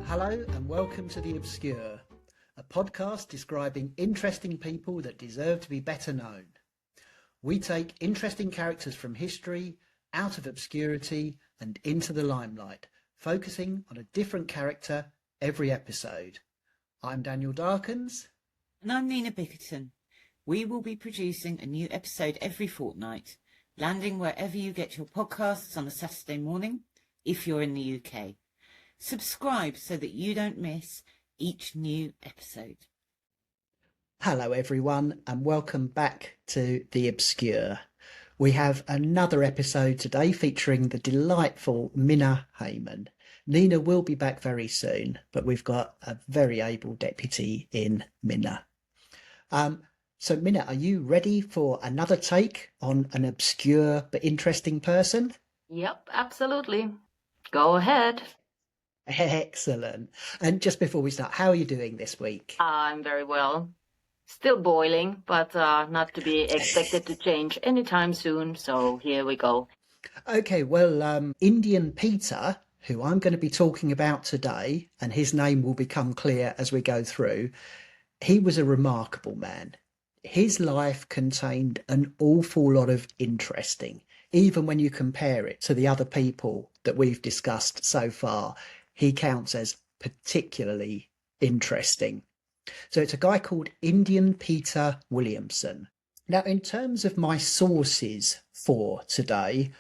Hello and welcome to The Obscure, a podcast describing interesting people that deserve to be better known. We take interesting characters from history, out of obscurity and into the limelight, focusing on a different character every episode. I'm Daniel Darkins. And I'm Nina Bickerton. We will be producing a new episode every fortnight, landing wherever you get your podcasts on a Saturday morning, if you're in the UK. Subscribe so that you don't miss each new episode. Hello everyone and welcome back to The Obscure. We have another episode today featuring the delightful Minna Heyman. Nina will be back very soon, but we've got a very able deputy in Minna. So Minna, are you ready for another take on an obscure but interesting person? Yep, absolutely. Go ahead. Excellent. And just before we start, how are you doing this week? I'm very well. Still boiling, but not to be expected to change anytime soon. So here we go. Okay, well, Indian Peter, who I'm going to be talking about today, and his name will become clear as we go through, he was a remarkable man. His life contained an awful lot of interesting, even when you compare it to the other people that we've discussed so far. He counts as particularly interesting. So it's a guy called Indian Peter Williamson. Now, in terms of my sources for today,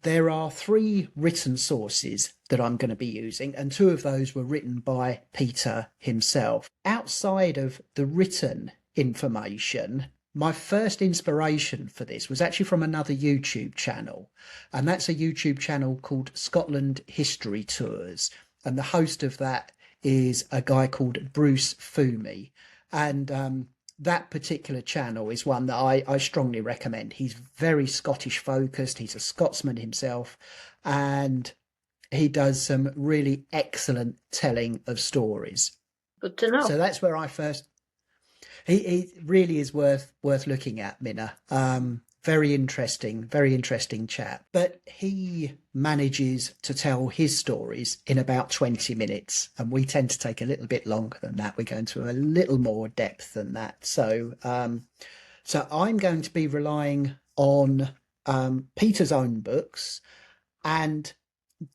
there are 3 written sources that I'm going to be using, and 2 of those were written by Peter himself. Outside of the written information, my first inspiration for this was actually from another YouTube channel, and that's a YouTube channel called Scotland History Tours. And the host of that is a guy called Bruce Fumi. And that particular channel is one that I strongly recommend. He's very Scottish focused. He's a Scotsman himself. And he does some really excellent telling of stories. Good to know. So that's where I first... He really is worth looking at, Minna. Very interesting chap. But he manages to tell his stories in about 20 minutes. And we tend to take a little bit longer than that. We go into a little more depth than that. So I'm going to be relying on Peter's own books. And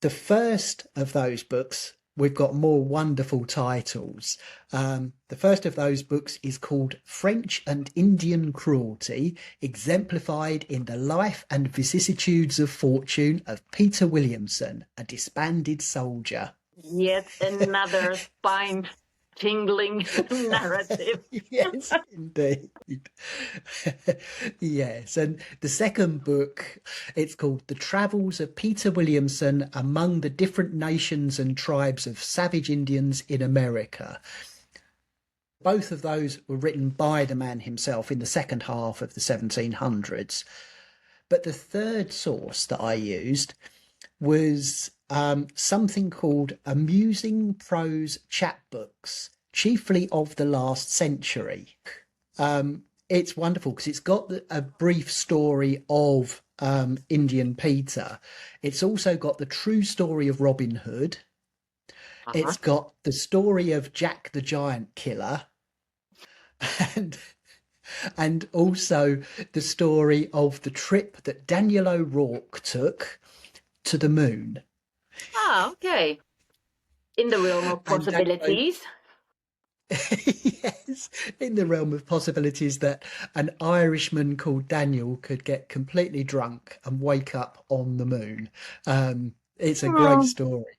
the first of those books, we've got more wonderful titles. The first of those books is called French and Indian Cruelty, exemplified in the life and vicissitudes of fortune of Peter Williamson, a disbanded soldier. Yet another spine-tingling narrative. Yes, indeed. Yes, and the second book, it's called The Travels of Peter Williamson Among the Different Nations and Tribes of Savage Indians in America. Both of those were written by the man himself in the second half of the 1700s. But the third source that I used was something called Amusing Prose Chapbooks, chiefly of the last century. It's wonderful because it's got a brief story of Indian Peter. It's also got the true story of Robin Hood. It's got the story of Jack the Giant Killer, and also the story of the trip that Daniel O'Rourke took to the moon. Ah, okay. In the realm of possibilities. Yes, in the realm of possibilities that an Irishman called Daniel could get completely drunk and wake up on the moon. It's a great story.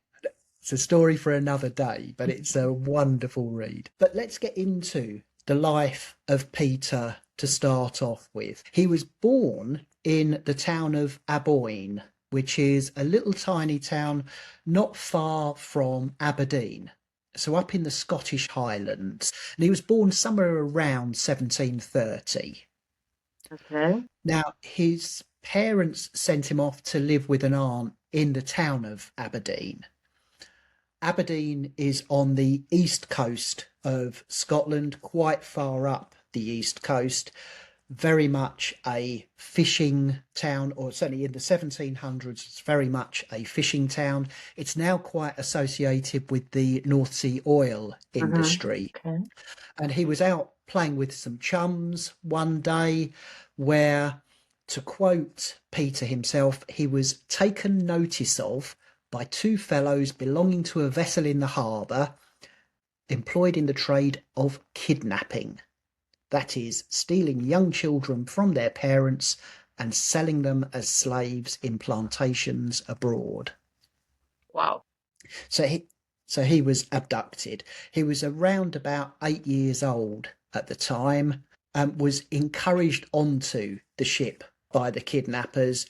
It's a story for another day, but it's a wonderful read. But let's get into the life of Peter to start off with. He was born in the town of Aberdeen, which is a little tiny town not far from Aberdeen. So up in the Scottish Highlands. And he was born somewhere around 1730. Okay. Now, his parents sent him off to live with an aunt in the town of Aberdeen. Aberdeen is on the east coast of Scotland, quite far up the east coast, very much a fishing town, or certainly in the 1700s, it's very much a fishing town. It's now quite associated with the North Sea oil industry. Okay. And he was out playing with some chums one day where, to quote Peter himself, he was taken notice of by two fellows belonging to a vessel in the harbour employed in the trade of kidnapping. That is, stealing young children from their parents and selling them as slaves in plantations abroad. Wow. So he was abducted. He was around about 8 years old at the time and was encouraged onto the ship by the kidnappers,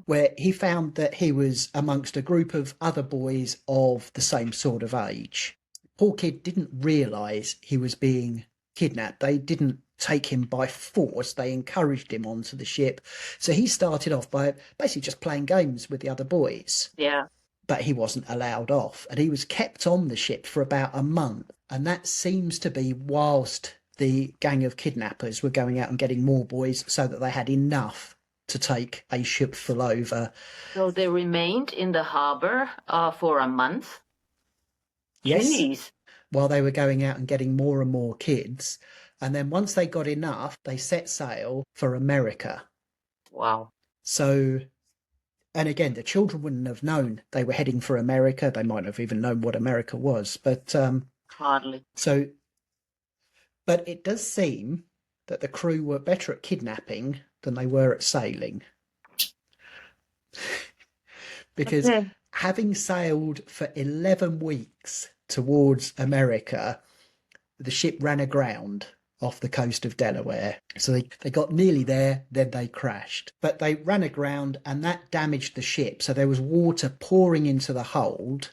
where he found that he was amongst a group of other boys of the same sort of age. Poor kid didn't realise he was being kidnapped. They didn't take him by force. They encouraged him onto the ship. So he started off by basically just playing games with the other boys. Yeah. But he wasn't allowed off. And he was kept on the ship for about a month. And that seems to be whilst the gang of kidnappers were going out and getting more boys so that they had enough to take a ship full over. So they remained in the harbour for a month? Yes. Jeez. While they were going out and getting more and more kids. And then once they got enough, they set sail for America. Wow. So, and again, the children wouldn't have known they were heading for America. They might have even known what America was. But hardly. So, but it does seem that the crew were better at kidnapping than they were at sailing. Because having sailed for 11 weeks towards America, the ship ran aground off the coast of Delaware. So they got nearly there, then they crashed. But they ran aground and that damaged the ship. So there was water pouring into the hold.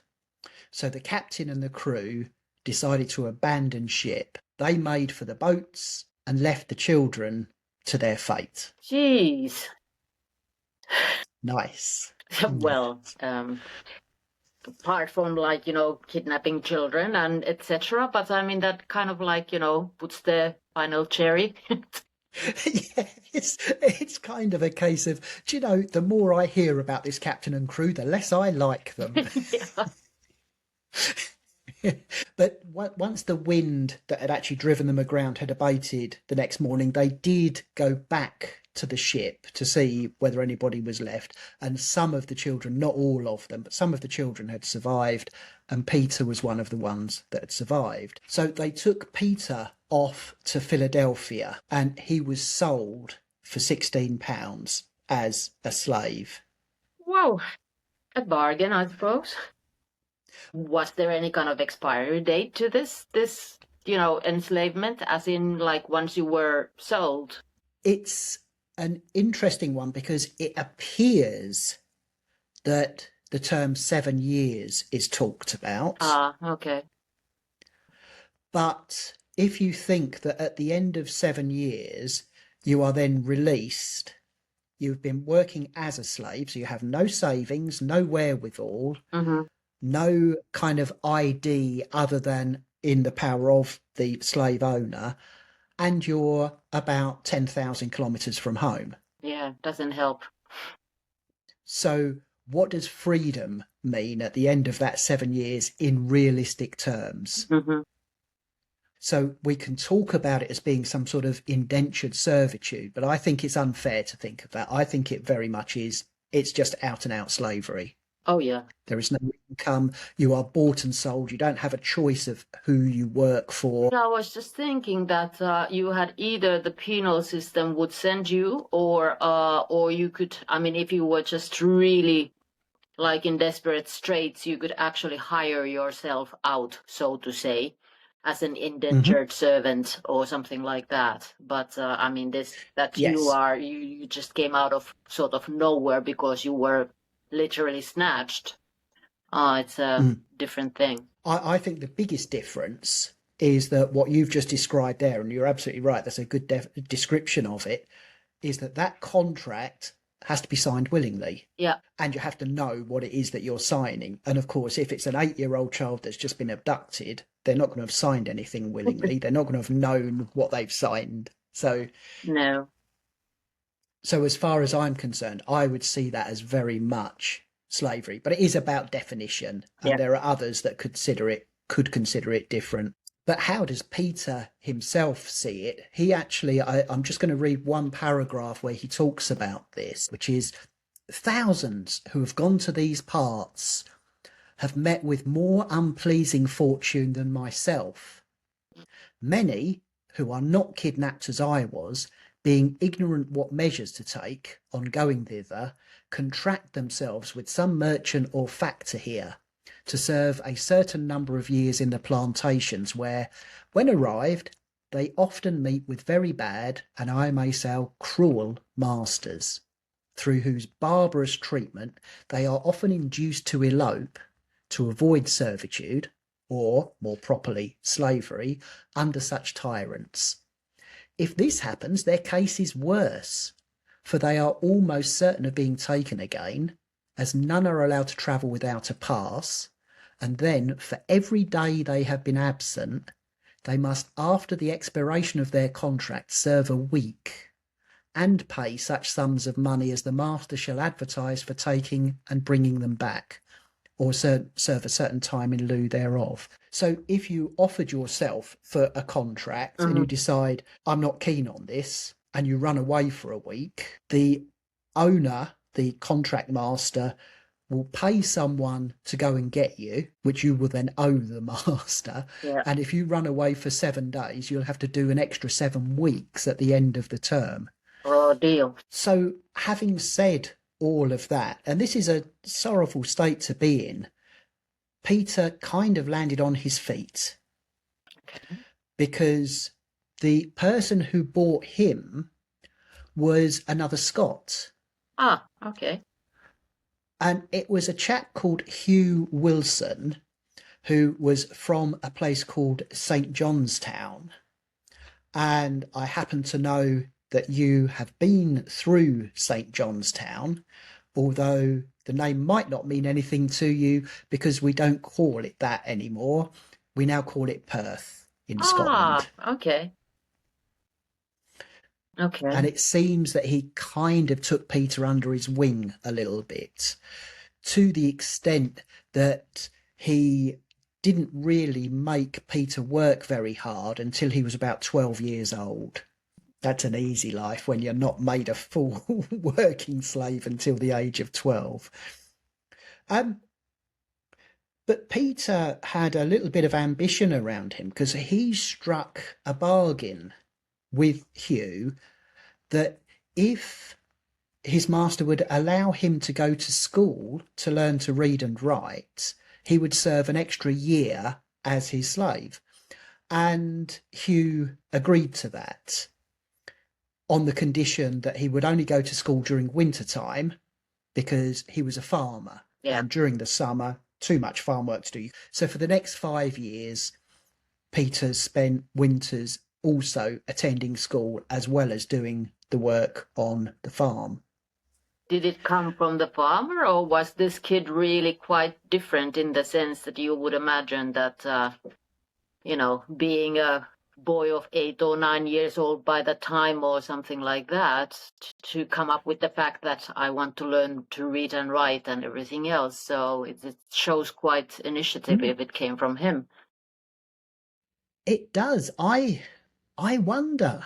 So the captain and the crew decided to abandon ship. They made for the boats and left the children to their fate. Jeez. Nice. Well, apart from kidnapping children and etc. But I mean, that kind of puts the final cherry. Yeah, it's kind of a case of, the more I hear about this captain and crew, the less I like them. But once the wind that had actually driven them aground had abated the next morning, they did go back to the ship to see whether anybody was left. And some of the children, not all of them, but some of the children had survived. And Peter was one of the ones that had survived. So they took Peter off to Philadelphia and he was sold for £16 as a slave. Wow. A bargain, I suppose. Was there any kind of expiry date to this enslavement, as in once you were sold? It's an interesting one because it appears that the term 7 years is talked about. Okay. But if you think that at the end of 7 years, you are then released, you've been working as a slave, so you have no savings, no wherewithal, no kind of ID other than in the power of the slave owner, and you're about 10,000 kilometres from home. Yeah, doesn't help. So what does freedom mean at the end of that 7 years in realistic terms? So we can talk about it as being some sort of indentured servitude, but I think it's unfair to think of that. I think it very much is. It's just out and out slavery. Oh, yeah. There is no income. You are bought and sold. You don't have a choice of who you work for. I was just thinking that you had either the penal system would send you or you could, if you were just really in desperate straits, you could actually hire yourself out, so to say, as an indentured servant or something like that. But yes. You just came out of sort of nowhere because you were literally snatched. It's a different thing. I think the biggest difference is that what you've just described there, and you're absolutely right, that's a good description of it, is that contract has to be signed willingly. Yeah. And you have to know what it is that you're signing. And of course, if it's an 8-year-old child that's just been abducted, they're not going to have signed anything willingly. They're not going to have known what they've signed. So No. So as far as I'm concerned, I would see that as very much slavery, but it is about definition, and Yeah. there are others that could consider it different. But how does Peter himself see it? He actually, I'm just going to read one paragraph where he talks about this, which is, thousands who have gone to these parts have met with more unpleasing fortune than myself. Many who are not kidnapped as I was, being ignorant what measures to take on going thither, contract themselves with some merchant or factor here, to serve a certain number of years in the plantations, where, when arrived, they often meet with very bad, and I may say cruel, masters, through whose barbarous treatment they are often induced to elope, to avoid servitude, or, more properly, slavery, under such tyrants. If this happens, their case is worse, for they are almost certain of being taken again, as none are allowed to travel without a pass, and then, for every day they have been absent, they must, after the expiration of their contract, serve a week, and pay such sums of money as the master shall advertise for taking and bringing them back, or serve a certain time in lieu thereof. So if you offered yourself for a contract and you decide, I'm not keen on this, and you run away for a week, the owner, the contract master, will pay someone to go and get you, which you will then owe the master. Yeah. And if you run away for 7 days, you'll have to do an extra 7 weeks at the end of the term. Oh, deal. So having said all of that, and this is a sorrowful state to be in, Peter kind of landed on his feet. Okay. Because the person who bought him was another Scot. Ah, okay. And it was a chap called Hugh Wilson, who was from a place called St. Johnstown. And I happen to know that you have been through St. Johnstown, although the name might not mean anything to you because we don't call it that anymore. We now call it Perth in Scotland. Okay. Okay. And it seems that he kind of took Peter under his wing a little bit, to the extent that he didn't really make Peter work very hard until he was about 12 years old. That's an easy life when you're not made a full working slave until the age of 12. But Peter had a little bit of ambition around him because he struck a bargain with Hugh that if his master would allow him to go to school to learn to read and write, he would serve an extra year as his slave. And Hugh agreed to that on the condition that he would only go to school during winter time because he was a farmer. Yeah. And during the summer, too much farm work to do. So for the next 5 years, Peter spent winters also attending school as well as doing the work on the farm. Did it come from the farmer, or was this kid really quite different in the sense that you would imagine that, being a boy of 8 or 9 years old by the time or something like that, to come up with the fact that I want to learn to read and write and everything else. So it shows quite initiative if it came from him. It does. I wonder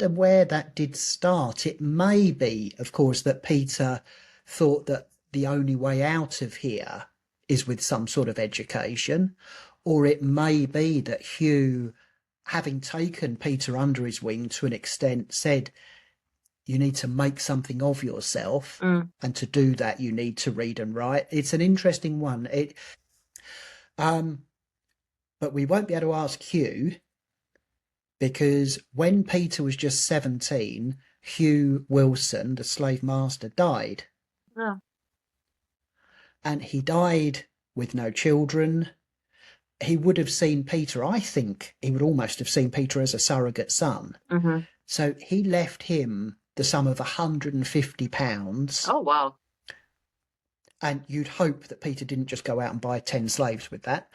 where that did start. It may be, of course, that Peter thought that the only way out of here is with some sort of education, or it may be that Hugh, having taken Peter under his wing to an extent, said, you need to make something of yourself, and to do that you need to read and write. It's an interesting one. But we won't be able to ask Hugh, because when Peter was just 17, Hugh Wilson, the slave master, died. Yeah. And he died with no children. He would have seen Peter, I think he would almost have seen Peter as a surrogate son. Mm-hmm. So he left him the sum of £150. Oh, wow. And you'd hope that Peter didn't just go out and buy 10 slaves with that.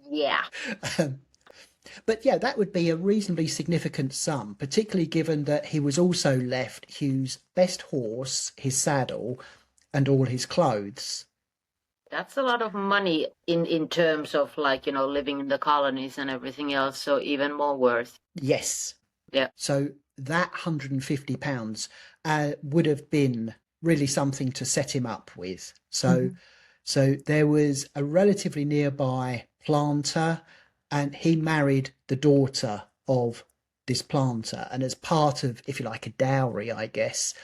Yeah. But yeah, that would be a reasonably significant sum, particularly given that he was also left Hugh's best horse, his saddle, and all his clothes. That's a lot of money in terms of, like, you know, living in the colonies and everything else, so even more worth. Yes. Yeah. So that £150 would have been really something to set him up with. So there was a relatively nearby planter, and he married the daughter of this planter. And as part of, if you like, a dowry, I guess,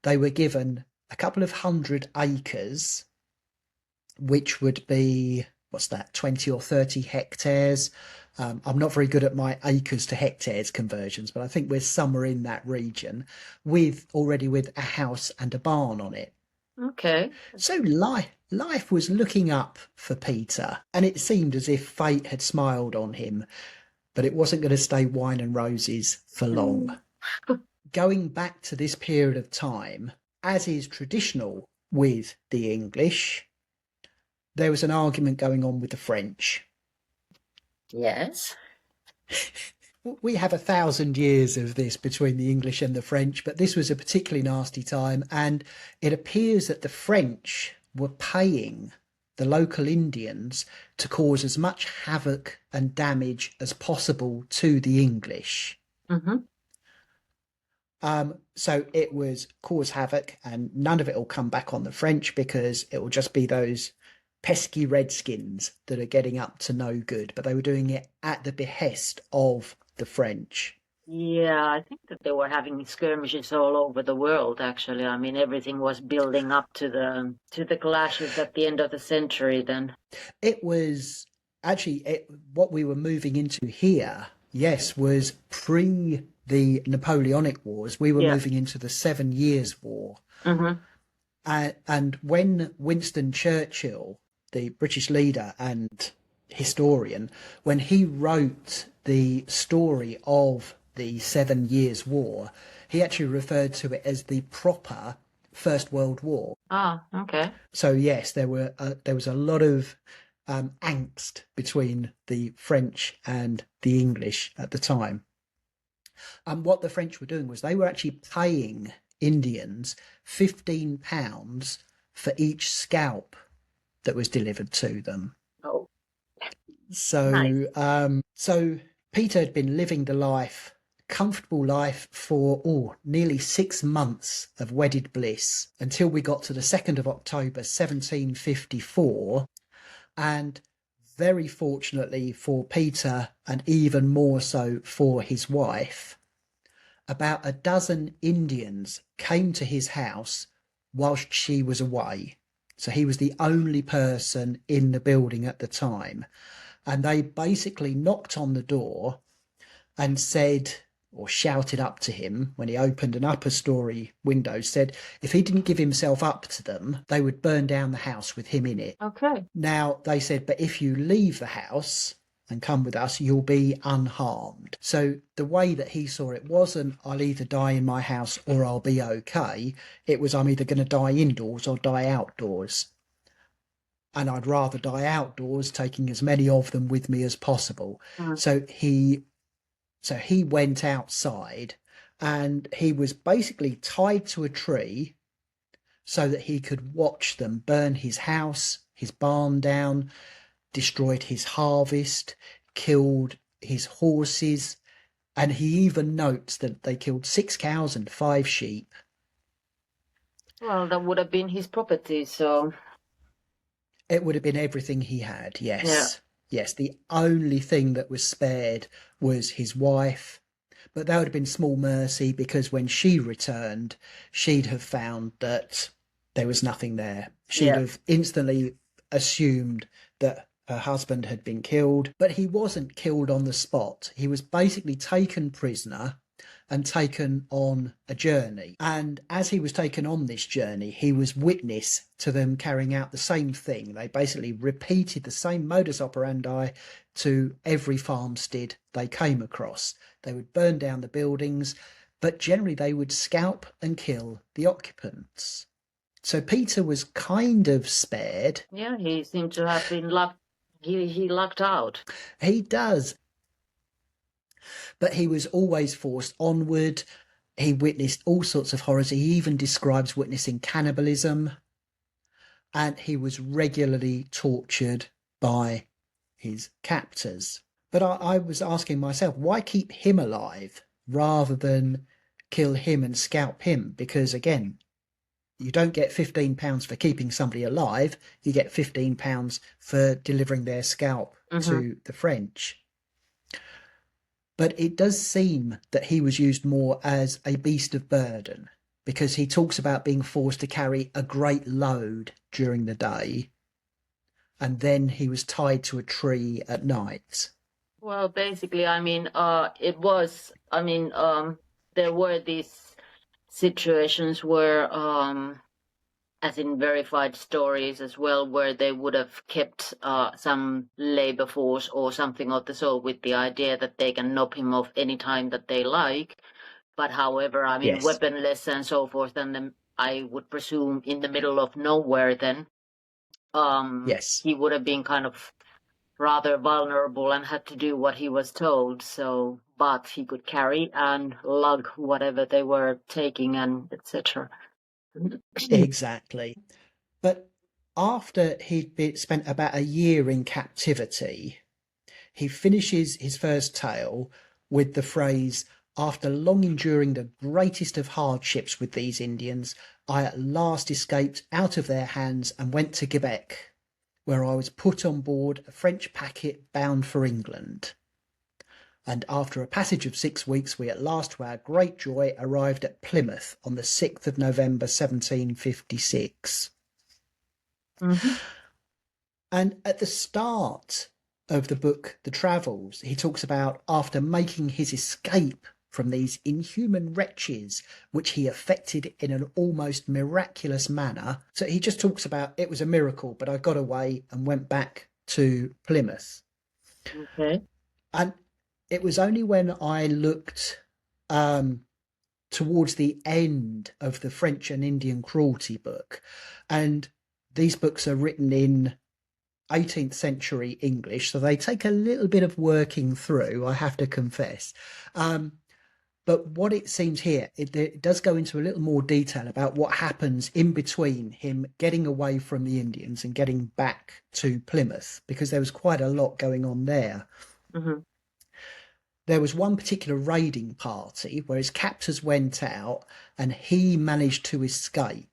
they were given a couple of 100 acres, which would be, 20 or 30 hectares. I'm not very good at my acres to hectares conversions, but I think we're somewhere in that region, with a house and a barn on it. Okay. So life was looking up for Peter, and it seemed as if fate had smiled on him, but it wasn't going to stay wine and roses for long. Going back to this period of time, as is traditional with the English, there was an argument going on with the French. Yes. We have 1,000 years of this between the English and the French, but this was a particularly nasty time, and it appears that the French were paying the local Indians to cause as much havoc and damage as possible to the English. So it was cause havoc, and none of it will come back on the French, because it will just be those pesky redskins that are getting up to no good. But they were doing it at the behest of the French. Yeah, I think that they were having skirmishes all over the world, actually. I mean, everything was building up to the clashes at the end of the century then. It was actually what we were moving into here, yes, was pre the Napoleonic Wars. We were moving into the 7 Years' War. And when Winston Churchill, the British leader and historian, when he wrote the story of the 7 Years' War, he actually referred to it as the proper First World War. Ah, okay. So yes, there was a lot of angst between the French and the English at the time. And what the French were doing was they were actually paying Indians £15 for each scalp that was delivered to them. Oh. So, Nice. So Peter had been living the comfortable life for nearly 6 months of wedded bliss, until we got to the 2nd of October 1754, and very fortunately for Peter, and even more so for his wife, about a dozen Indians came to his house whilst she was away. So he was the only person in the building at the time. And they basically knocked on the door and said, or shouted up to him when he opened an upper story window, said if he didn't give himself up to them, they would burn down the house with him in it. Okay. Now, they said, but if you leave the house and come with us, you'll be unharmed. So the way that he saw it wasn't, I'll either die in my house or I'll be okay. It was, I'm either going to die indoors or die outdoors. And I'd rather die outdoors, taking as many of them with me as possible. So he went outside, and he was basically tied to a tree so that he could watch them burn his house, his barn down, destroyed his harvest, killed his horses, and he even notes that they killed 6 cows and 5 sheep. Well, that would have been his property, so... It would have been everything he had, yes. Yeah. Yes, the only thing that was spared was his wife, but that would have been small mercy, because when she returned, she'd have found that there was nothing there. She'd have instantly assumed that her husband had been killed, but he wasn't killed on the spot. He was basically taken prisoner and taken on a journey. And as he was taken on this journey, he was witness to them carrying out the same thing. They basically repeated the same modus operandi to every farmstead they came across. They would burn down the buildings, but generally they would scalp and kill the occupants. So Peter was kind of spared. Yeah, he seemed to have been locked. He lucked out. He does. But he was always forced onward. He witnessed all sorts of horrors. He even describes witnessing cannibalism. And he was regularly tortured by his captors. But I was asking myself, why keep him alive rather than kill him and scalp him? Because again, you don't get £15 for keeping somebody alive. You get £15 for delivering their scalp to the French. But it does seem that he was used more as a beast of burden, because he talks about being forced to carry a great load during the day, and then he was tied to a tree at night. Well, basically, I mean, there were these situations where, as in verified stories as well, where they would have kept some labor force or something of the sort with the idea that they can knock him off any time that they like. But however, I mean, Yes. weaponless and so forth, and then I would presume in the middle of nowhere then, Yes. he would have been kind of rather vulnerable and had to do what he was told. So, but he could carry and lug whatever they were taking and etc. Exactly. But after he'd spent about a year in captivity, he finishes his first tale with the phrase, "After long enduring the greatest of hardships with these Indians, I at last escaped out of their hands and went to Quebec, where I was put on board a French packet bound for England. And after a passage of 6 weeks, we at last, to our great joy, arrived at Plymouth on the 6th of November, 1756. And at the start of the book, The Travels, he talks about after making his escape from these inhuman wretches, which he effected in an almost miraculous manner. So he just talks about it was a miracle, but I got away and went back to Plymouth. Okay. And it was only when I looked towards the end of the French and Indian cruelty book, and these books are written in 18th century English, so they take a little bit of working through, I have to confess. But what it seems here, it does go into a little more detail about what happens in between him getting away from the Indians and getting back to Plymouth, because there was quite a lot going on there. There was one particular raiding party where his captors went out and he managed to escape.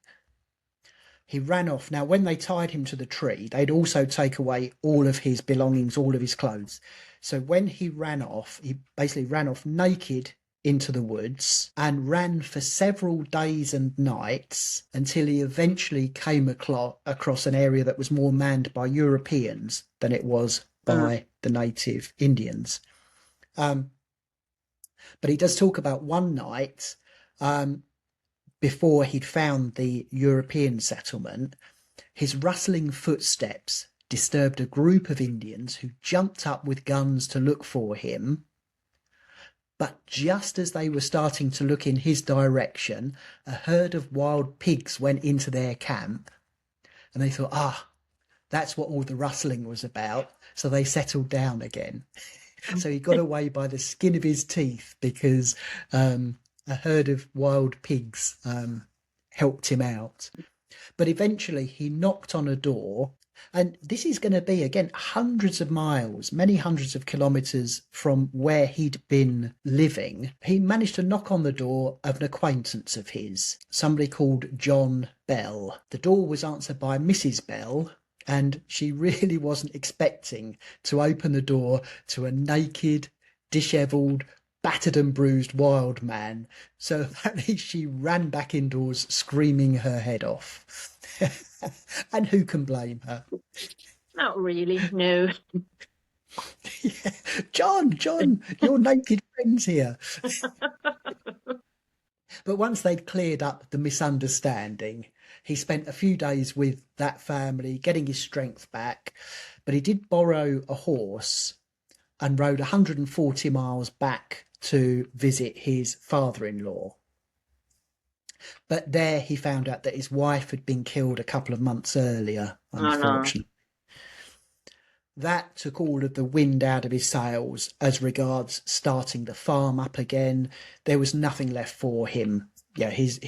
He ran off. Now, when they tied him to the tree, they'd also take away all of his belongings, all of his clothes. So when he ran off, he basically ran off naked into the woods and ran for several days and nights until he eventually came across an area that was more manned by Europeans than it was by the native Indians. But he does talk about one night before he'd found the European settlement, his rustling footsteps disturbed a group of Indians who jumped up with guns to look for him. But just as they were starting to look in his direction, a herd of wild pigs went into their camp, and they thought, that's what all the rustling was about. So they settled down again. So he got away by the skin of his teeth because a herd of wild pigs helped him out. But eventually he knocked on a door, and this is going to be, again, hundreds of miles, many hundreds of kilometres from where he'd been living. He managed to knock on the door of an acquaintance of his, somebody called John Bell. The door was answered by Mrs. Bell, and she really wasn't expecting to open the door to a naked, dishevelled, battered and bruised wild man. So apparently she ran back indoors screaming her head off. And who can blame her? Not really, no. Yeah. John, your naked friend's here. But once they'd cleared up the misunderstanding, he spent a few days with that family, getting his strength back. But he did borrow a horse and rode 140 miles back to visit his father-in-law. But there he found out that his wife had been killed a couple of months earlier, unfortunately. That took all of the wind out of his sails as regards starting the farm up again. There was nothing left for him. Yeah, his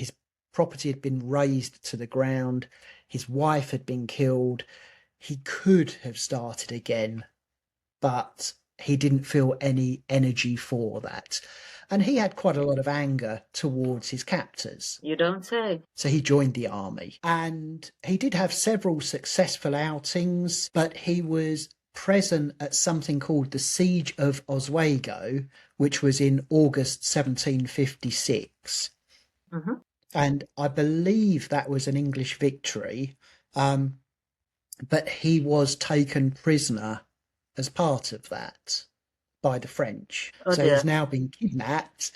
property had been razed to the ground. His wife had been killed. He could have started again, but he didn't feel any energy for that. And he had quite a lot of anger towards his captors. You don't say. So he joined the army. And he did have several successful outings, but he was present at something called the Siege of Oswego, which was in August 1756. Mm-hmm. And I believe that was an English victory, but he was taken prisoner as part of that by the French. So he's now been kidnapped,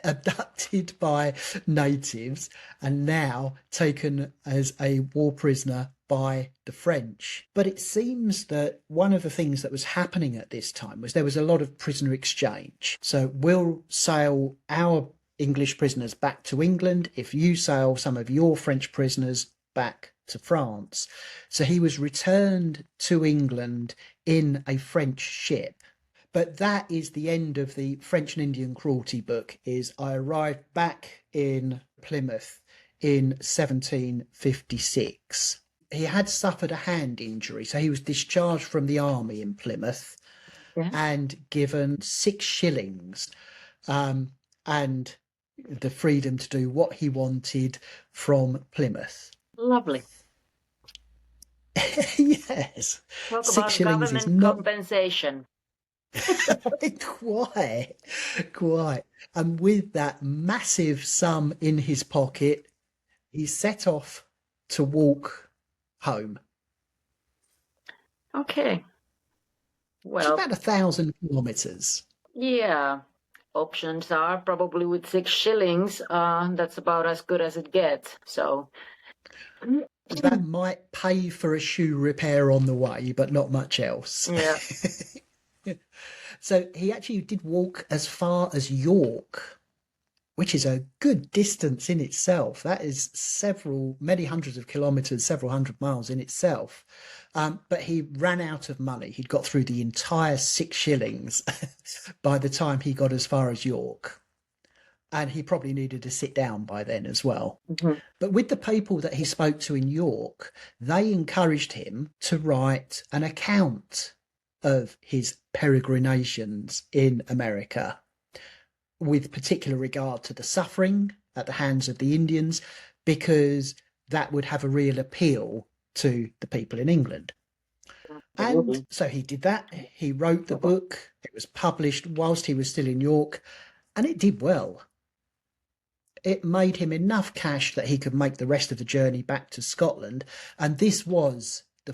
abducted by natives, and now taken as a war prisoner by the French. But it seems that one of the things that was happening at this time was there was a lot of prisoner exchange. So we'll sail our English prisoners back to England if you sail some of your French prisoners back to France. So he was returned to England in a French ship. But that is the end of the French and Indian cruelty book. Is I arrived back in Plymouth in 1756. He had suffered a hand injury, so he was discharged from the army in Plymouth and given 6 shillings and the freedom to do what he wanted from Plymouth. Lovely. Yes. Talk 6 about shillings is government not compensation. Quite. And with that massive sum in his pocket, he set off to walk home. Okay. Well, It's about 1,000 kilometres. Yeah. Options are probably with 6 shillings. That's about as good as it gets. So That might pay for a shoe repair on the way, but not much else. yeah. So he actually did walk as far as York, which is a good distance in itself. That is many hundreds of kilometres, several hundred miles in itself. But he ran out of money. He'd got through the entire 6 shillings by the time he got as far as York. And he probably needed to sit down by then as well. Mm-hmm. But with the people that he spoke to in York, they encouraged him to write an account of his peregrinations in America, with particular regard to the suffering at the hands of the Indians, because that would have a real appeal to the people in England. And so he did that. He wrote the book. It was published whilst he was still in York, and it did well. It made him enough cash that he could make the rest of the journey back to Scotland. And the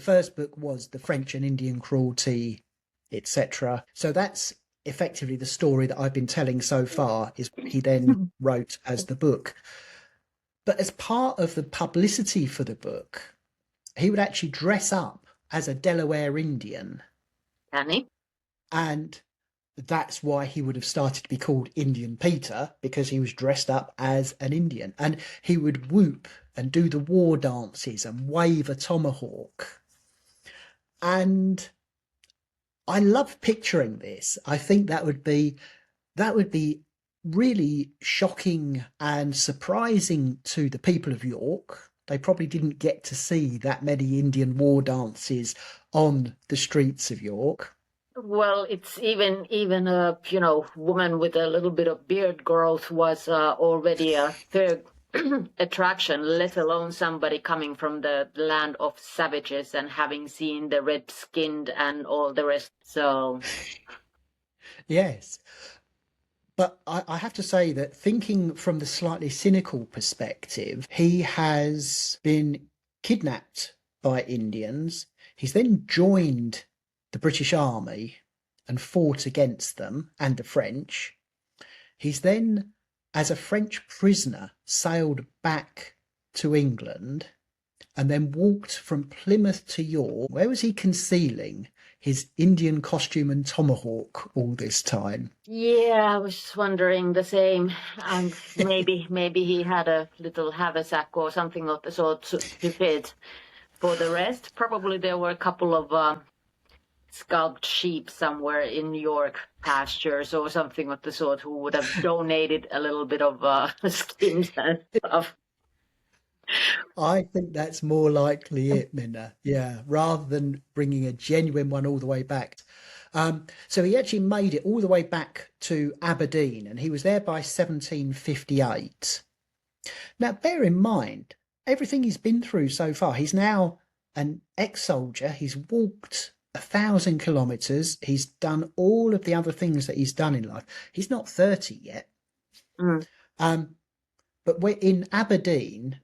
first book was The French and Indian Cruelty, etc. So that's effectively the story that I've been telling so far, is what he then wrote as the book. But as part of the publicity for the book, he would actually dress up as a Delaware Indian. Can he? And that's why he would have started to be called Indian Peter, because he was dressed up as an Indian. And he would whoop and do the war dances and wave a tomahawk. And I love picturing this. I think that would be really shocking and surprising to the people of York. They probably didn't get to see that many Indian war dances on the streets of York. Well, it's even a woman with a little bit of beard growth was already a third attraction, let alone somebody coming from the land of savages and having seen the red-skinned and all the rest. So, yes. But I have to say that, thinking from the slightly cynical perspective, he has been kidnapped by Indians. He's then joined the British Army and fought against them and the French. He's then, as a French prisoner, sailed back to England and then walked from Plymouth to York. Where was he concealing his Indian costume and tomahawk all this time? Yeah, I was wondering the same. Maybe he had a little haversack or something of the sort to fit. For the rest, probably there were a couple of scalped sheep somewhere in New York pastures or something of the sort who would have donated a little bit of skins and stuff. I think that's more likely it, Minna. Yeah, rather than bringing a genuine one all the way back. So he actually made it all the way back to Aberdeen, and he was there by 1758. Now, bear in mind, everything he's been through so far, he's now an ex-soldier. He's walked 1,000 kilometres. He's done all of the other things that he's done in life. He's not 30 yet. But we're in Aberdeen.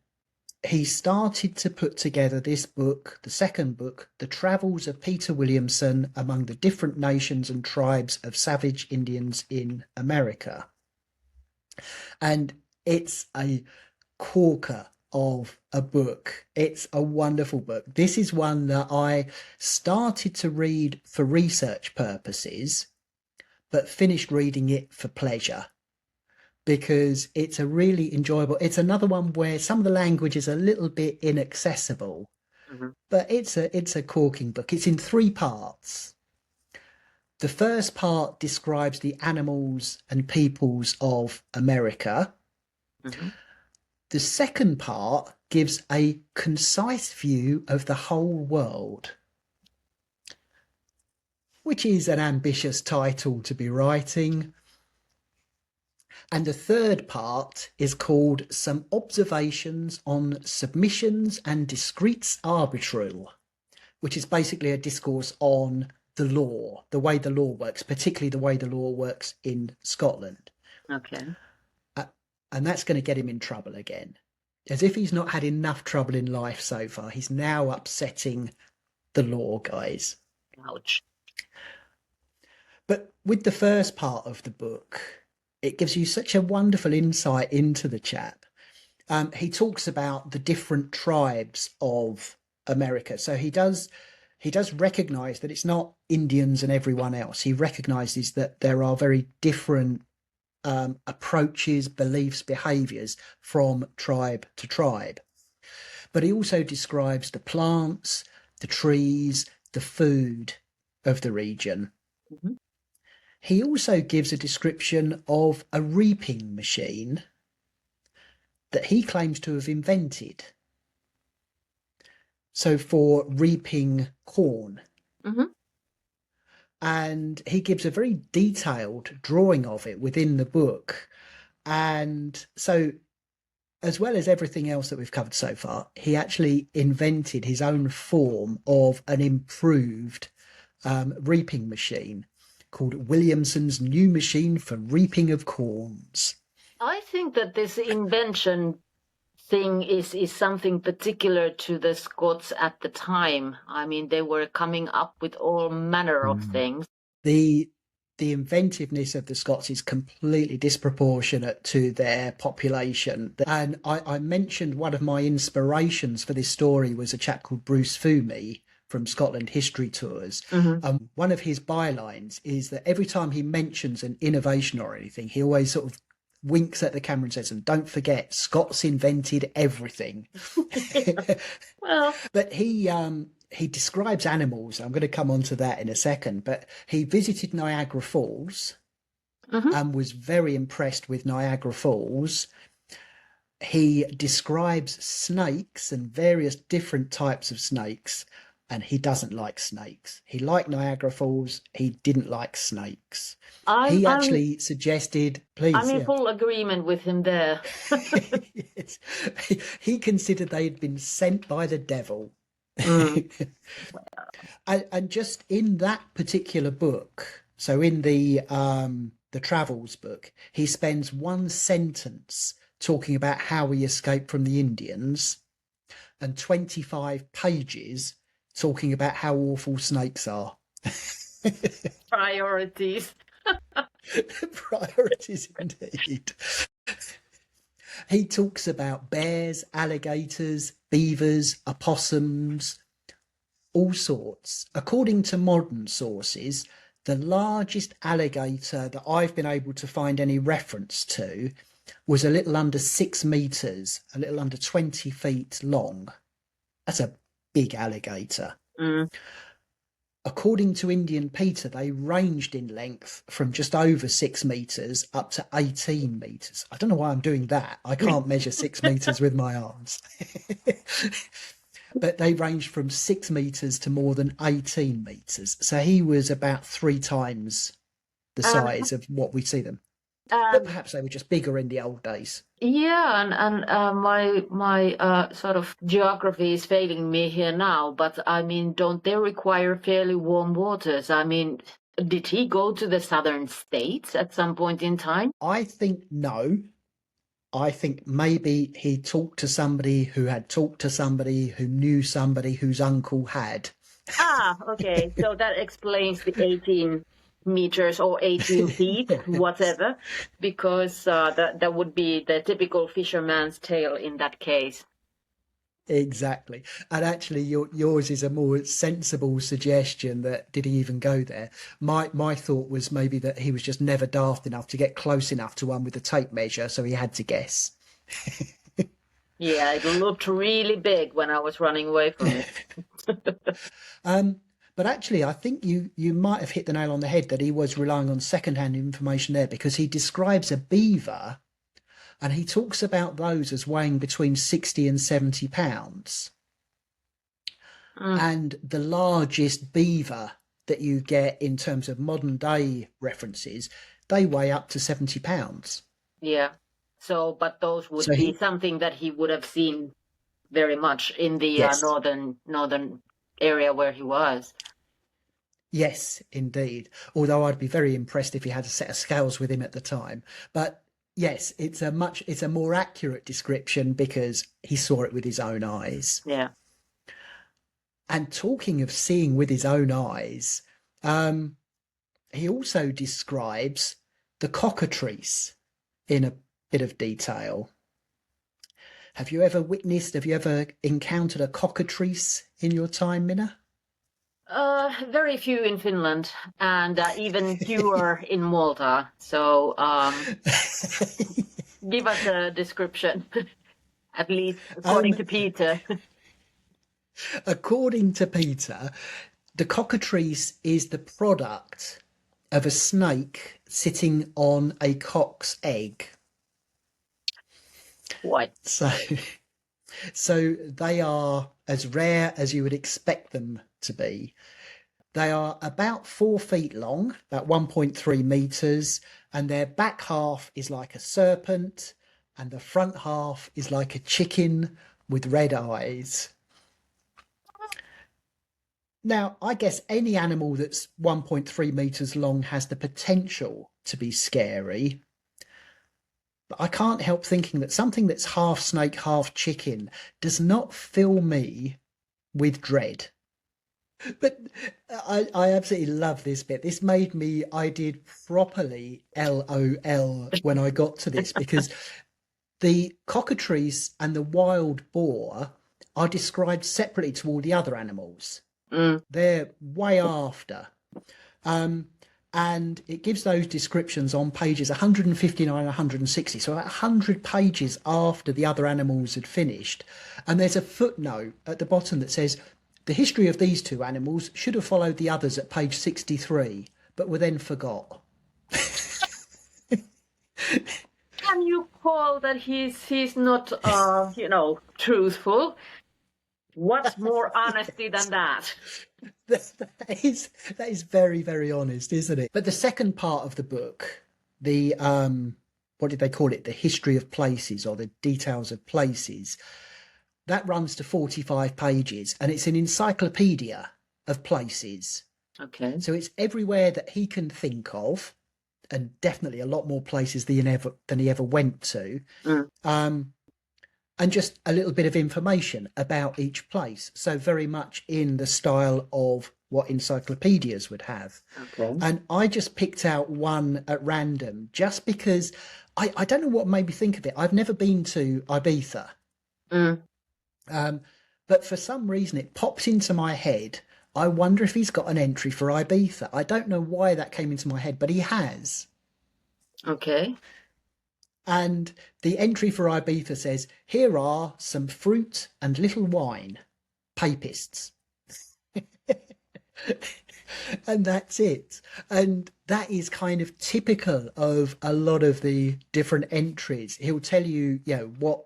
He started to put together this book, the second book, The Travels of Peter Williamson Among the Different Nations and Tribes of Savage Indians in America. And it's a corker of a book. It's a wonderful book. This is one that I started to read for research purposes, but finished reading it for pleasure, because it's a really enjoyable. It's another one where some of the language is a little bit inaccessible, but it's a corking book. It's in 3 parts. The first part describes the animals and peoples of America. The second part gives a concise view of the whole world, which is an ambitious title to be writing. And the third part is called Some Observations on Submissions and Discreets Arbitral, which is basically a discourse on the law, the way the law works, particularly the way the law works in Scotland. Okay. And that's going to get him in trouble again. As if he's not had enough trouble in life so far. He's now upsetting the law, guys. Ouch. But with the first part of the book, it gives you such a wonderful insight into the chap. He talks about the different tribes of America. So he does recognise that it's not Indians and everyone else. He recognises that there are very different approaches, beliefs, behaviours from tribe to tribe. But he also describes the plants, the trees, the food of the region. He also gives a description of a reaping machine that he claims to have invented. So for reaping corn. And he gives a very detailed drawing of it within the book. And so, as well as everything else that we've covered so far, he actually invented his own form of an improved reaping machine called Williamson's New Machine for Reaping of Corns. I think that this invention thing is something particular to the Scots at the time. I mean, they were coming up with all manner of things. The inventiveness of the Scots is completely disproportionate to their population. And I mentioned one of my inspirations for this story was a chap called Bruce Fumey from Scotland History Tours. One of his bylines is that every time he mentions an innovation or anything, he always sort of winks at the camera and says, and don't forget, Scots invented everything. Well, but he describes animals. I'm going to come on to that in a second, but he visited Niagara Falls and was very impressed with Niagara Falls. He describes snakes and various different types of snakes, and he doesn't like snakes. He liked Niagara Falls. He didn't like snakes. He actually suggested, please. I'm in full agreement with him there. Yes. He considered they'd been sent by the devil. And just in that particular book, so in the travels book, he spends one sentence talking about how he escaped from the Indians and 25 pages talking about how awful snakes are. Priorities. Priorities indeed. He talks about bears, alligators, beavers, opossums, all sorts. According to modern sources, the largest alligator that I've been able to find any reference to was a little under 6 meters, a little under 20 feet long. That's a big alligator. According to Indian Peter, they ranged in length from just over 6 meters up to 18 meters. I don't know why I'm doing that. I can't measure 6 meters with my arms. But they ranged from 6 meters to more than 18 meters. So he was about 3 times the size of what we see them. But perhaps they were just bigger in the old days. Yeah, and my sort of geography is failing me here now, but I mean, don't they require fairly warm waters? I mean, did he go to the southern states at some point in time? I think no. I think maybe he talked to somebody who had talked to somebody who knew somebody whose uncle had. Ah, okay. So that explains the 18 meters or 18 feet, whatever, because that would be the typical fisherman's tale in that case. Exactly. And actually yours is a more sensible suggestion that did he even go there? My thought was maybe that he was just never daft enough to get close enough to one with a tape measure, so he had to guess. Yeah, it looked really big when I was running away from it. But actually, I think you might have hit the nail on the head that he was relying on second-hand information there, because he describes a beaver and he talks about those as weighing between 60 and 70 pounds. And the largest beaver that you get in terms of modern day references, they weigh up to 70 pounds. Yeah. So, but those would be something that he would have seen very much in the northern area where he was. Yes, indeed. Although I'd be very impressed if he had a set of scales with him at the time. But yes, it's a more accurate description because he saw it with his own eyes. Yeah. And talking of seeing with his own eyes, he also describes the cockatrice in a bit of detail. Have you ever encountered a cockatrice in your time, Minna? Very few in Finland, and even fewer in Malta. So, give us a description, at least according to Peter. According to Peter, the cockatrice is the product of a snake sitting on a cock's egg. What? So they are as rare as you would expect them to be. They are about 4 feet long, about 1.3 meters, and their back half is like a serpent, and the front half is like a chicken with red eyes. Now, I guess any animal that's 1.3 meters long has the potential to be scary. But I can't help thinking that something that's half snake, half chicken does not fill me with dread. But I absolutely love this bit. This made me, I did properly LOL when I got to this, because the cockatrice and the wild boar are described separately to all the other animals. They're way after. And it gives those descriptions on pages 159 and 160, so about 100 pages after the other animals had finished. And there's a footnote at the bottom that says, the history of these two animals should have followed the others at page 63, but were then forgot. Can you call that he's not, truthful? What's more honesty than that? That is very, very honest, isn't it? But the second part of the book, the what did they call it? The history of places, or the details of places, that runs to 45 pages, and it's an encyclopedia of places. Okay. So it's everywhere that he can think of, and definitely a lot more places than he ever went to. And just a little bit of information about each place. So very much in the style of what encyclopedias would have. Okay. And I just picked out one at random just because I don't know what made me think of it. I've never been to Ibiza. Mm. But for some reason it popped into my head. I wonder if he's got an entry for Ibiza. I don't know why that came into my head, but he has. Okay. And the entry for Ibiza says, here are some fruit and little wine, papists. And that's it. And that is kind of typical of a lot of the different entries. He'll tell you, what,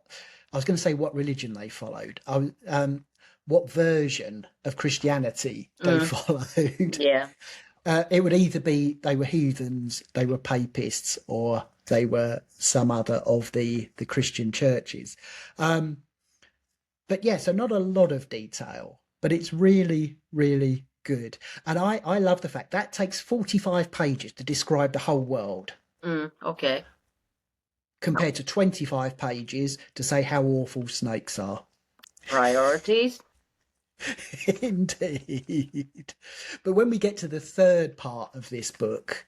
I was going to say what religion they followed. What version of Christianity they followed. Yeah. It would either be they were heathens, they were papists, or they were some other of the Christian churches. But yeah, so not a lot of detail, but it's really, really good. And I love the fact that takes 45 pages to describe the whole world. Okay. Compared to 25 pages to say how awful snakes are. Priorities. Indeed. But when we get to the third part of this book,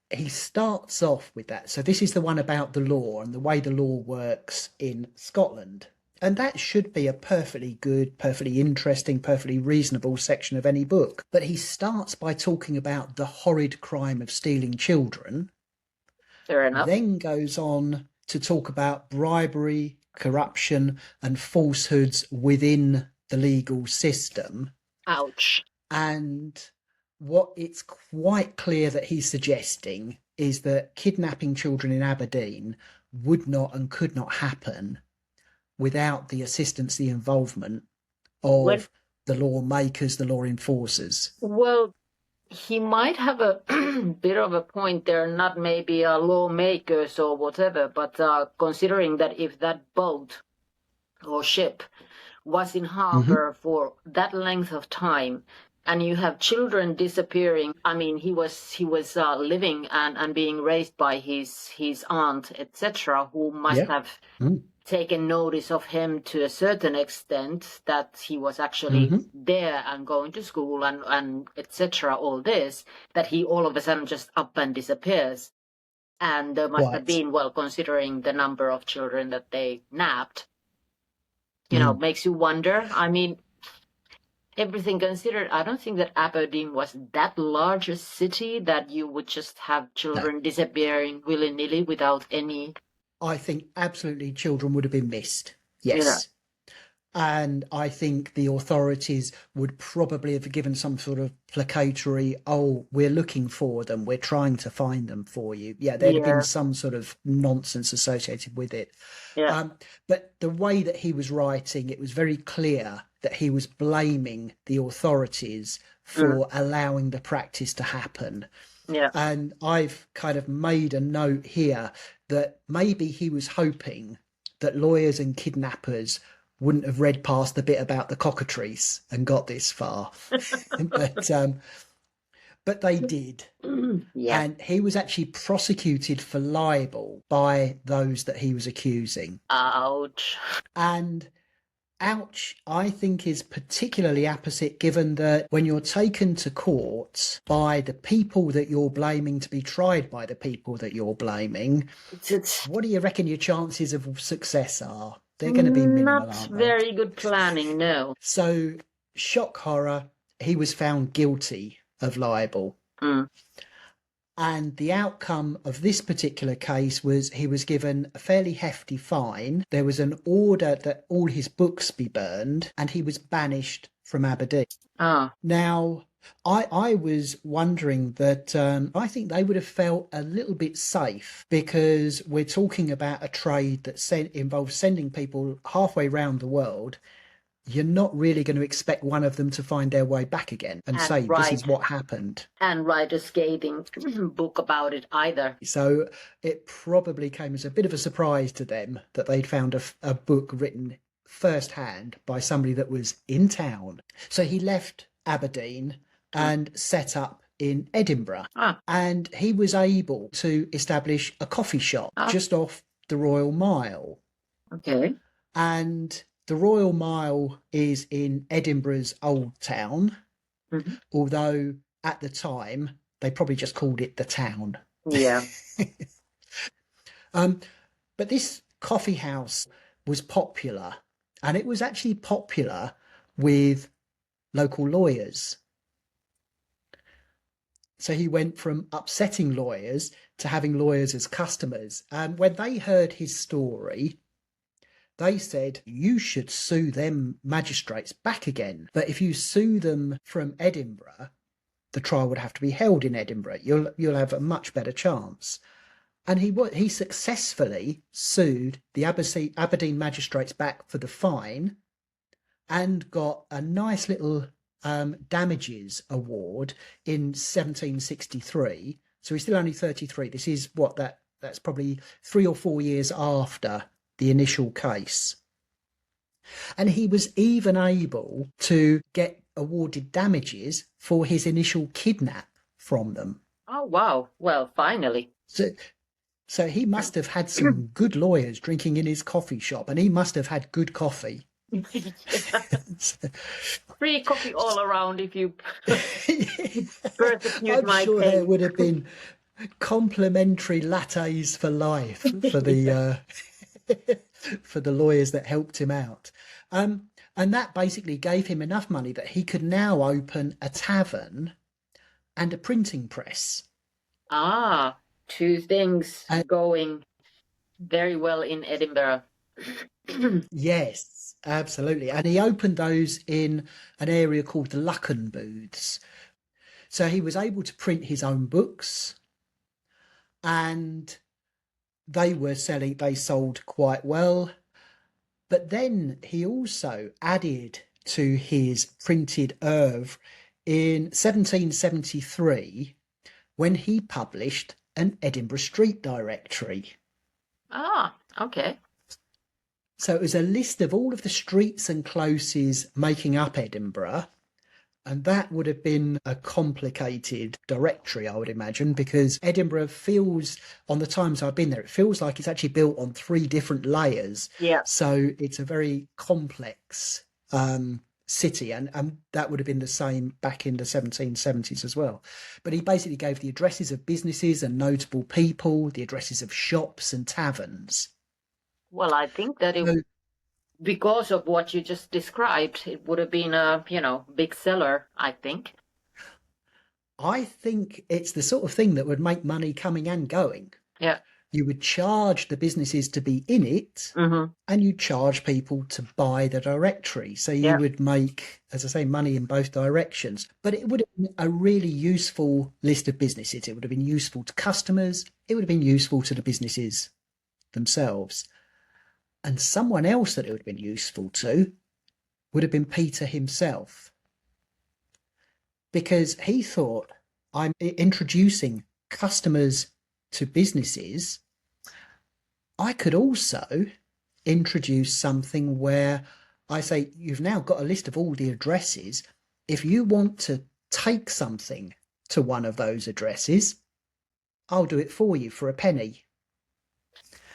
he starts off with that. So this is the one about the law and the way the law works in Scotland. And that should be a perfectly good, perfectly interesting, perfectly reasonable section of any book. But he starts by talking about the horrid crime of stealing children. Fair enough. Then goes on to talk about bribery, corruption, and falsehoods within the legal system. Ouch. And what it's quite clear that he's suggesting is that kidnapping children in Aberdeen would not and could not happen without the assistance, the involvement of the lawmakers, the law enforcers. Well, he might have a bit of a point there, not maybe lawmakers or whatever, but considering that if that boat or ship was in harbor for that length of time, and you have children disappearing. I mean, he was living and being raised by his aunt, etc., who must have taken notice of him to a certain extent, that he was actually there and going to school and etc., all this, that he all of a sudden just up and disappears. And there must have been, well, considering the number of children that they nabbed, makes you wonder. I mean, everything considered, I don't think that Aberdeen was that large a city that you would just have children disappearing willy-nilly without any... I think absolutely children would have been missed. Yes. Yeah. And I think the authorities would probably have given some sort of placatory, we're looking for them, we're trying to find them for you. Yeah, there'd have been some sort of nonsense associated with it. Yeah. But the way that he was writing, it was very clear that he was blaming the authorities for allowing the practice to happen. Yeah. And I've kind of made a note here that maybe he was hoping that lawyers and kidnappers wouldn't have read past the bit about the cockatrice and got this far. But they did. Yeah. And he was actually prosecuted for libel by those that he was accusing. Ouch. And ouch, I think, is particularly apposite given that when you're taken to court by the people that you're blaming to be tried by the people that you're blaming, what do you reckon your chances of success are? They're going to be minimal, not very good planning, no. So, shock horror, he was found guilty of libel. And the outcome of this particular case was he was given a fairly hefty fine. There was an order that all his books be burned, and he was banished from Aberdeen. Now, I was wondering that I think they would have felt a little bit safe, because we're talking about a trade that involves sending people halfway around the world. You're not really going to expect one of them to find their way back again and say, this is what happened. And write a scathing book about it either. So it probably came as a bit of a surprise to them that they'd found a book written firsthand by somebody that was in town. So he left Aberdeen and set up in Edinburgh. And he was able to establish a coffee shop just off the Royal Mile. Okay. And the Royal Mile is in Edinburgh's Old Town. Mhm. although at the time they probably just called it the town. Yeah. But this coffee house was popular, and it was actually popular with local lawyers. So he went from upsetting lawyers to having lawyers as customers. And when they heard his story, they said, you should sue them magistrates back again. But if you sue them from Edinburgh, the trial would have to be held in Edinburgh. You'll have a much better chance. And he successfully sued the Aberdeen magistrates back for the fine and got a nice little damages award in 1763. So he's still only 33. This is that's probably 3 or 4 years after the initial case. And he was even able to get awarded damages for his initial kidnap from them. Oh, wow. Well, finally. So he must have had some good lawyers drinking in his coffee shop, and he must have had good coffee. Free coffee all around if you persecute I'm my sure case. there would have been complimentary lattes for life for the for the lawyers that helped him out. And that basically gave him enough money that he could now open a tavern and a printing press. Ah, two things going very well in Edinburgh. Yes, absolutely. And he opened those in an area called the Lucken Booths. So he was able to print his own books, and they sold quite well. But then he also added to his printed oeuvre in 1773 when he published an Edinburgh Street Directory. Ah, okay. So it was a list of all of the streets and closes making up Edinburgh. And that would have been a complicated directory, I would imagine, because Edinburgh feels, on the times I've been there, it feels like it's actually built on 3 different layers. Yeah. So it's a very complex city, and that would have been the same back in the 1770s as well. But he basically gave the addresses of businesses and notable people, the addresses of shops and taverns. Well, I think that because of what you just described, it would have been a, big seller, I think. I think it's the sort of thing that would make money coming and going. Yeah. You would charge the businesses to be in it, and you'd charge people to buy the directory. So you would make, as I say, money in both directions. But it would have been a really useful list of businesses. It would have been useful to customers. It would have been useful to the businesses themselves. And someone else that it would have been useful to would have been Peter himself. Because he thought, I'm introducing customers to businesses. I could also introduce something where I say, you've now got a list of all the addresses. If you want to take something to one of those addresses, I'll do it for you for a penny.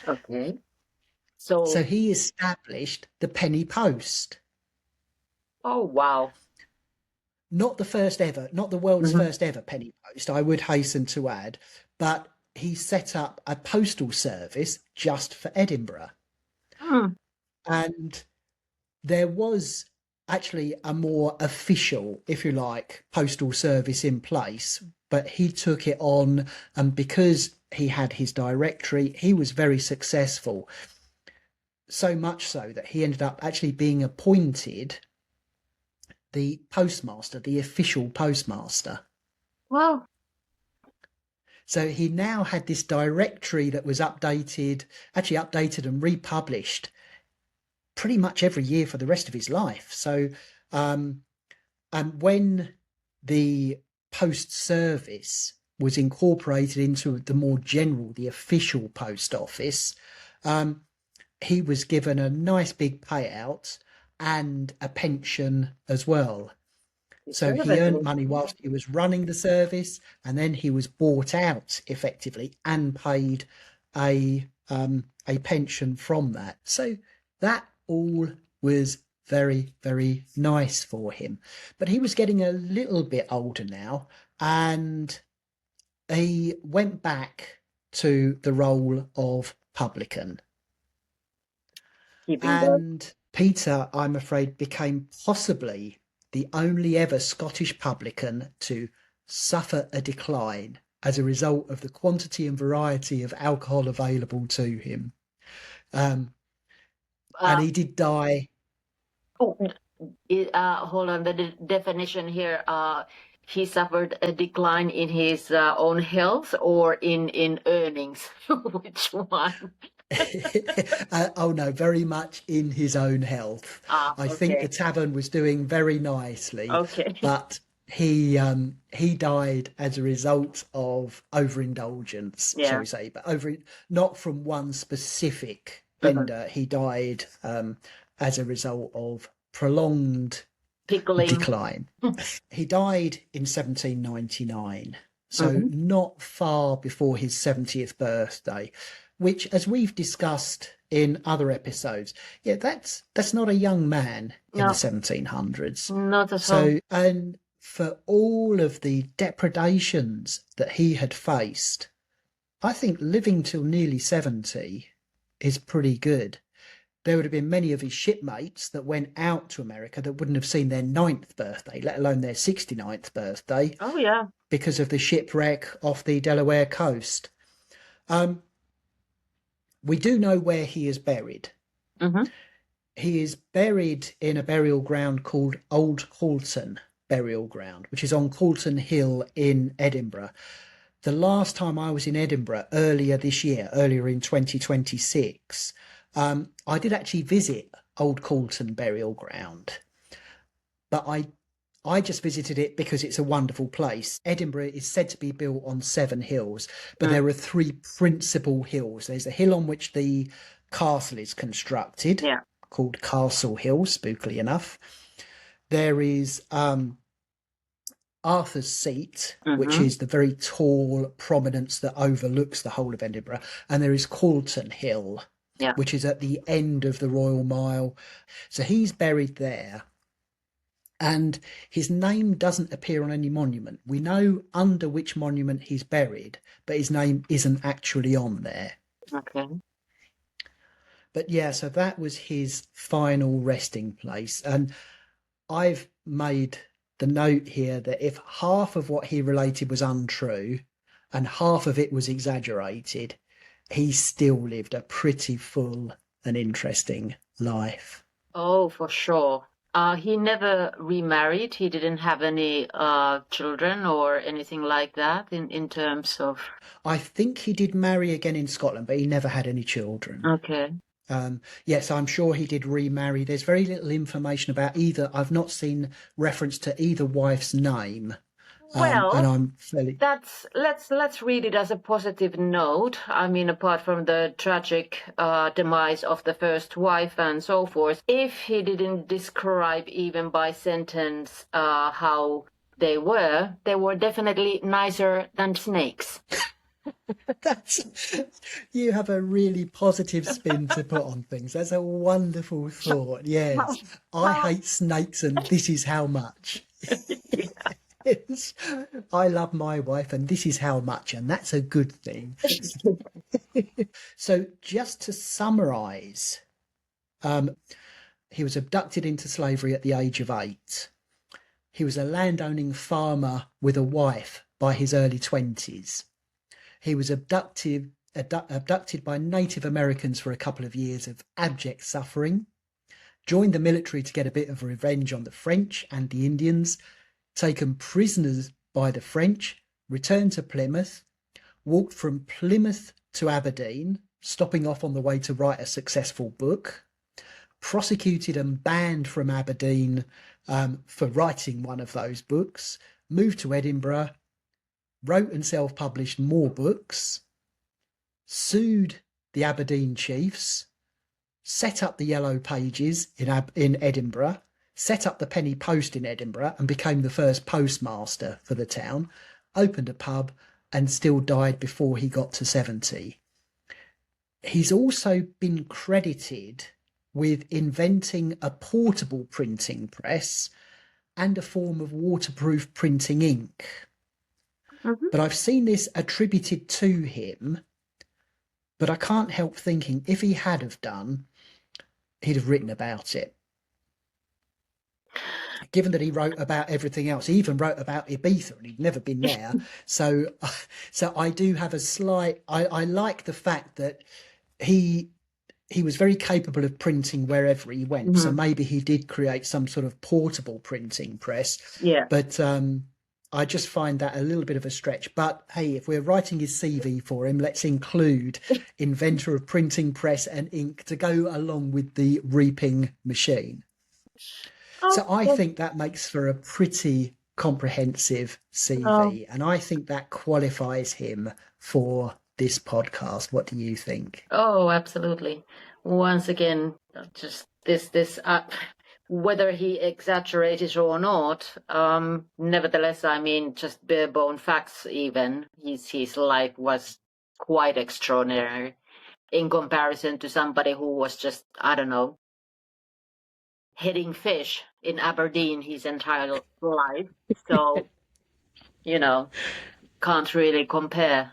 Okay. So he established the penny post. Oh, wow. Not the first ever, not the world's first ever penny post, I would hasten to add, but he set up a postal service just for Edinburgh. And there was actually a more official, if you like, postal service in place, but he took it on, and because he had his directory, he was very successful. So much so that he ended up actually being appointed the postmaster, the official postmaster. Wow. So he now had this directory that was updated and republished pretty much every year for the rest of his life. So and when the post service was incorporated into the more general, the official post office, he was given a nice big payout and a pension as well. So he earned money whilst he was running the service, and then he was bought out effectively and paid a pension from that. So that all was very, very nice for him. But he was getting a little bit older now, and he went back to the role of publican. And Peter, I'm afraid, became possibly the only ever Scottish publican to suffer a decline as a result of the quantity and variety of alcohol available to him. And he did die. Hold on, the definition here. He suffered a decline in his own health or in earnings. Which one? Oh no, very much in his own health. I think the tavern was doing very nicely, but he died as a result of overindulgence, shall we say, but not from one specific bender. He died as a result of prolonged decline. He died in 1799, so not far before his 70th birthday, which, as we've discussed in other episodes, that's not a young man in the 1700s. Not at all. And for all of the depredations that he had faced, I think living till nearly 70 is pretty good. There would have been many of his shipmates that went out to America that wouldn't have seen their 9th birthday, let alone their 69th birthday. Oh, yeah. Because of the shipwreck off the Delaware coast. We do know where he is buried. He is buried in a burial ground called Old Calton Burial Ground, which is on Calton Hill in Edinburgh. The last time I was in Edinburgh earlier in 2026, I did actually visit Old Calton Burial Ground, but I just visited it because it's a wonderful place. Edinburgh is said to be built on 7 hills, but there are 3 principal hills. There's a hill on which the castle is constructed, called Castle Hill, spookily enough. There is Arthur's Seat, which is the very tall prominence that overlooks the whole of Edinburgh. And there is Calton Hill, which is at the end of the Royal Mile. So he's buried there. And his name doesn't appear on any monument. We know under which monument he's buried, but his name isn't actually on there. Okay. But yeah, so that was his final resting place. And I've made the note here that if half of what he related was untrue and half of it was exaggerated, he still lived a pretty full and interesting life. Oh, for sure. He never remarried. He didn't have any children or anything like that in terms of... I think he did marry again in Scotland, but he never had any children. Okay. Yes, I'm sure he did remarry. There's very little information about either. I've not seen reference to either wife's name. Well, and I'm fairly... let's read it as a positive note. I mean, apart from the tragic demise of the first wife and so forth, if he didn't describe even by sentence how they were definitely nicer than snakes. You have a really positive spin to put on things. That's a wonderful thought. Yes, I hate snakes, and this is how much. Yes. I love my wife, and this is how much, and that's a good thing. So just to summarise, he was abducted into slavery at the age of 8. He was a landowning farmer with a wife by his early 20s. He was abducted by Native Americans for a couple of years of abject suffering, joined the military to get a bit of revenge on the French and the Indians, taken prisoners by the French, returned to Plymouth, walked from Plymouth to Aberdeen, stopping off on the way to write a successful book, prosecuted and banned from Aberdeen for writing one of those books, moved to Edinburgh, wrote and self-published more books, sued the Aberdeen chiefs, set up the Yellow Pages in Edinburgh, set up the Penny Post in Edinburgh and became the first postmaster for the town, opened a pub and still died before he got to 70. He's also been credited with inventing a portable printing press and a form of waterproof printing ink. Mhm. But I've seen this attributed to him, but I can't help thinking if he had have done, he'd have written about it. Given that he wrote about everything else, he even wrote about Ibiza and he'd never been there. So I do have a slight, I like the fact that he was very capable of printing wherever he went. So maybe he did create some sort of portable printing press. Yeah. But I just find that a little bit of a stretch. But hey, if we're writing his CV for him, let's include inventor of printing press and ink to go along with the reaping machine. So I think that makes for a pretty comprehensive CV. And I think that qualifies him for this podcast. What do you think? Oh, absolutely. Once again, just this whether he exaggerated or not, nevertheless, I mean, just bare bone facts even, his life was quite extraordinary in comparison to somebody who was just, I don't know, heading fish in Aberdeen his entire life. So, can't really compare.